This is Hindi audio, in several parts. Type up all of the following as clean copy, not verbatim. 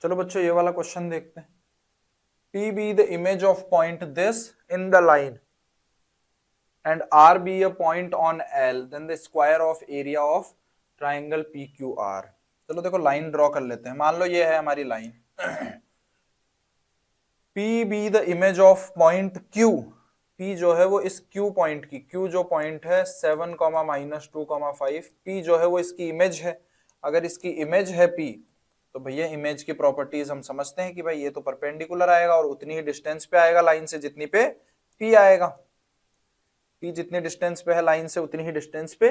चलो बच्चों ये वाला क्वेश्चन देखते हैं। P be the image of point this in the line and R be a point on L, then the square of area of triangle PQR। चलो देखो लाइन ड्रॉ कर लेते हैं। मान लो ये है हमारी line. P be the image of point Q, P जो है वो इस Q पॉइंट की, Q जो पॉइंट है 7, -2, 5, P जो है वो इसकी इमेज है। अगर इसकी इमेज है P तो भैया इमेज की प्रॉपर्टीज हम समझते हैं कि भाई ये तो परपेंडिकुलर आएगा और उतनी ही डिस्टेंस पे आएगा लाइन से जितनी पे P आएगा। P जितनी डिस्टेंस पे है लाइन से उतनी ही डिस्टेंस पे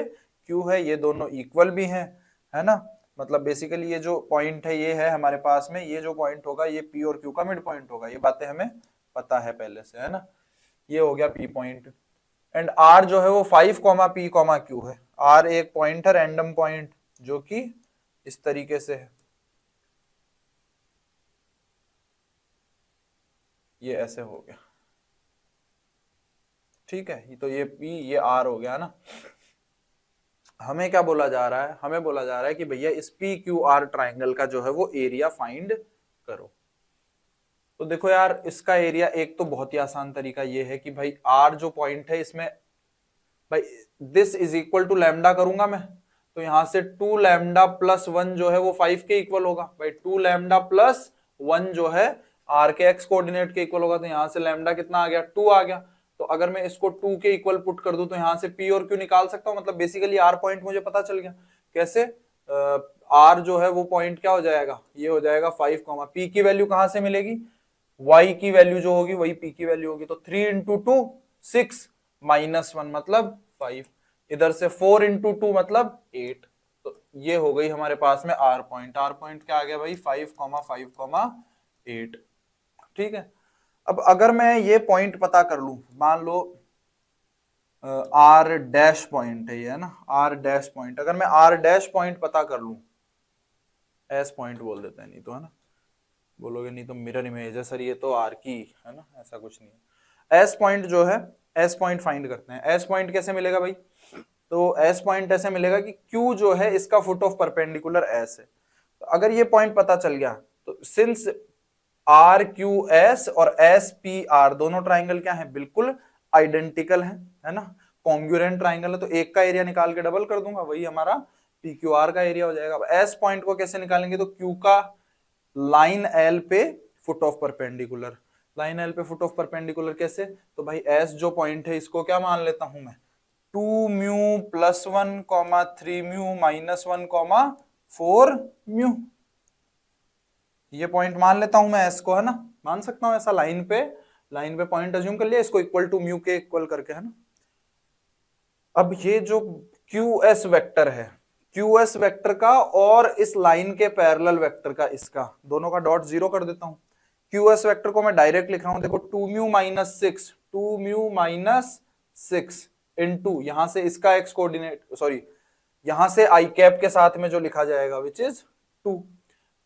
Q है। ये दोनों इक्वल भी हैं, है ना। मतलब बेसिकली ये जो पॉइंट है ये है हमारे पास में, ये जो पॉइंट होगा ये P और Q का मिड पॉइंट होगा। ये बातें हमें पता है पहले से, है ना। ये हो गया P पॉइंट। एंड R जो है वो 5, P, Q है। R एक पॉइंट है, रैंडम पॉइंट, जो कि इस तरीके से है। ये ऐसे हो गया, ठीक है। तो ये P ये R हो गया ना। हमें क्या बोला जा रहा है? हमें बोला जा रहा है कि भैया इस PQR ट्राइंगल का जो है वो एरिया फाइंड करो। तो देखो यार इसका एरिया एक तो बहुत ही आसान तरीका ये है कि भाई R जो पॉइंट है इसमें भाई this is equal to lambda करूंगा मैं, तो यहां से 2 लैम्डा प्लस 1 जो है वो 5 के इक्वल होगा। भाई 2 लैम्डा प्लस 1 जो है R के x कोऑर्डिनेट के इक्वल होगा। तो यहां से लैम्डा कितना आ गया? 2 आ गया। तो अगर मैं इसको 2 के इक्वल पुट कर दूं तो यहां से P और Q निकाल सकता हूं। मतलब बेसिकली R पॉइंट मुझे पता चल गया। कैसे? R जो है वो पॉइंट क्या हो जाएगा? ये हो जाएगा 5, P की वैल्यू कहां से मिलेगी? Y की वैल्यू जो होगी वही P की वैल्यू होगी। तो 3 इंटू 2 6 -1 मतलब 5। इधर से 4 इंटू 2 मतलब 8। तो ये हो गई हमारे पास में R पॉइंट। R पॉइंट क्या आ गया भाई? 5, 5, 8। ठीक है। अब अगर मैं ये पॉइंट पता कर लूं, मान लो R डैश पॉइंट है ये, है ना, R डैश पॉइंट। अगर मैं R डैश पॉइंट पता कर लूं, S पॉइंट बोल देते हैं नहीं तो, है ना। बोलोगे नहीं तो मिरर इमेज है सर ये तो R की, है ना, ऐसा कुछ नहीं है। S पॉइंट जो है, S पॉइंट फाइंड करते हैं। S पॉइंट कैसे मिलेगा भाई? तो S पॉइंट ऐसे मिलेगा कि Q जो है इसका फुट ऑफ परपेंडिकुलर S है। तो अगर ये पॉइंट पता चल गया तो सिंस RQS और SPR दोनों ट्राइंगल क्या है? बिल्कुल आइडेंटिकल है ना, कॉन्ग्रुएंट ट्राइंगल है। तो एक का एरिया निकाल के डबल कर दूंगा, वही हमारा PQR का एरिया हो जाएगा। अब S पॉइंट को कैसे निकालेंगे? तो Q का लाइन L पे foot of perpendicular, line L पे फुट ऑफ परपेंडिकुलर कैसे? तो भाई S जो पॉइंट है इसको क्या मान लेता हूं मैं? 2 mu plus 1, 3 mu minus 1, 4 mu. ये पॉइंट मान लेता हूं मैं S को, है ना, मान सकता हूं ऐसा। लाइन पे पॉइंट अज्यूम कर लिया, इसको इक्वल टू म्यू के इक्वल करके, है ना। अब ये जो QS वेक्टर है, QS वेक्टर का और इस लाइन के पैरेलल वेक्टर का, इसका दोनों का डॉट जीरो कर देता हूं। QS वेक्टर को मैं डायरेक्ट लिख रहा हूं, देखो 2 mu minus 6, 2 mu minus 6 into यहां से इसका x कोऑर्डिनेट, सॉरी यहां से आई कैप के साथ में जो लिखा जाएगा which is 2,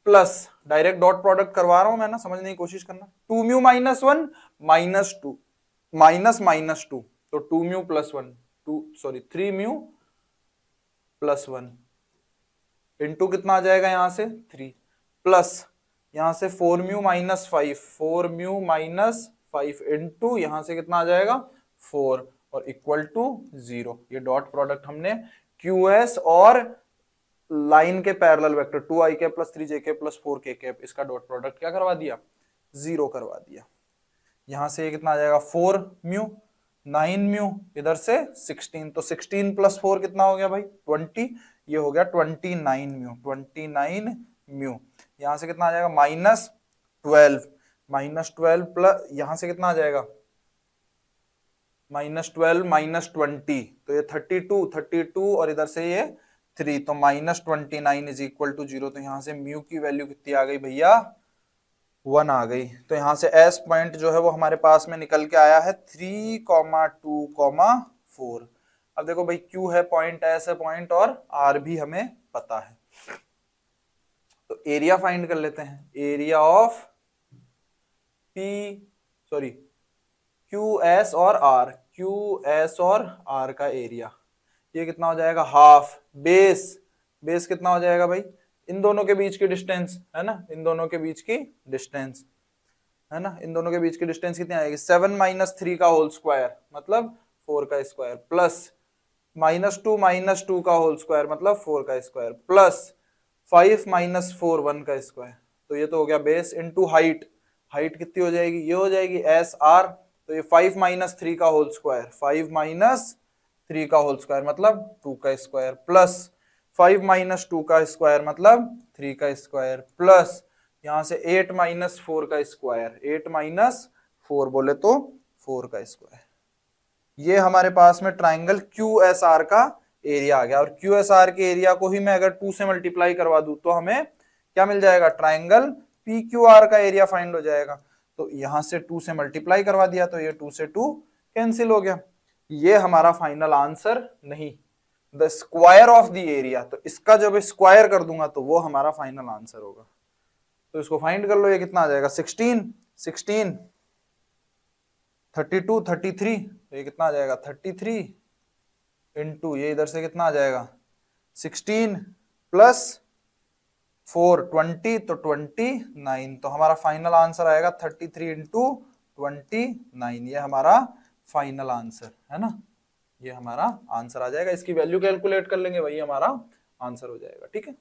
plus direct dot product करवा रहा हूं मैं ना, समझने की कोशिश करना। 2 म्यू माइनस 1 माइनस 2 माइनस 2, तो 2 mu plus 1, 3 mu plus 1 into कितना आ जाएगा यहां से 3, प्लस यहां से 4 mu minus 5, 4 mu minus 5 into यहां से कितना आ जाएगा 4 और इक्वल टू 0। ये डॉट प्रोडक्ट हमने QS और लाइन के parallel vector 2i cap plus 3j cap plus 4k cap, इसका डॉट प्रोडक्ट क्या करवा दिया? 0 करवा दिया। यहां से ये कितना आ जाएगा 4 म्यू, 9 म्यू, इधर से 16, तो 16 प्लस 4 कितना हो गया भाई? 20। ये हो गया 29 म्यू, 29 म्यू। यहां से कितना आ जाएगा? -12, -12 प्लस यहां से कितना आ जाएगा? -12 -20, तो ये 32 और इधर से ये 3, तो -29 इज इक्वल टू 0। तो यहां से म्यू की वैल्यू कितनी आ गई भैया? 1 आ गई। तो यहां से S पॉइंट जो है वो हमारे पास में निकल के आया है 3, 2, 4। अब देखो भाई Q है पॉइंट, S है पॉइंट और R भी हमें पता है। तो एरिया फाइंड कर लेते हैं। एरिया ऑफ QS और R, QS और R का एरिया ये कितना हो जाएगा? हाफ। बेस कितना हो जाएगा भाई? इन दोनों के बीच की डिस्टेंस है ना, इन दोनों के बीच की डिस्टेंस है ना, इन दोनों के बीच की डिस्टेंस कितनी आएगी 7 - 3 का होल स्क्वायर मतलब 4 का स्क्वायर, प्लस -2 का होल स्क्वायर मतलब 4 का स्क्वायर, प्लस 5 - 4 1 का स्क्वायर। तो ये तो हो गया बेस इनटू हाइट, हाइट कितनी हो जाएगी, ये हो जाएगी SR, तो ये 5 - 3 का होल स्क्वायर, 5 - 3 का होल स्क्वायर मतलब 2 का स्क्वायर, प्लस 5 - 2 का स्क्वायर मतलब 3 का स्क्वायर, प्लस यहां से 8 - 4 का स्क्वायर, 8 - 4 बोले तो 4 का स्क्वायर। ये हमारे पास में ट्राइंगल QSR का एरिया आ गया, और QSR के एरिया को ही मैं अगर 2 से मल्टीप्लाई करवा दूं तो हमें क्या मिल जाएगा, ट्राइंगल PQR का एरिया फाइंड हो जाएगा। तो यहां से 2 से मल्टीप्लाई करवा दिया तो ये 2 से 2 कैंसिल हो गया। ये हमारा फाइनल आंसर नहीं, the square of the area, तो इसका जब स्क्वायर कर दूंगा तो वो हमारा फाइनल आंसर होगा। तो इसको फाइंड कर लो, ये कितना आ जाएगा 16 16 32 33, तो ये कितना आ जाएगा 33 इंटू ये इधर से कितना आ जाएगा 16 प्लस 4 20, तो 29, तो हमारा फाइनल आंसर आएगा 33 इंटू 29, ये हमारा फाइनल आंसर है ना, ये हमारा आंसर आ जाएगा। इसकी वैल्यू कैलकुलेट कर लेंगे, वही हमारा आंसर हो जाएगा। ठीक है।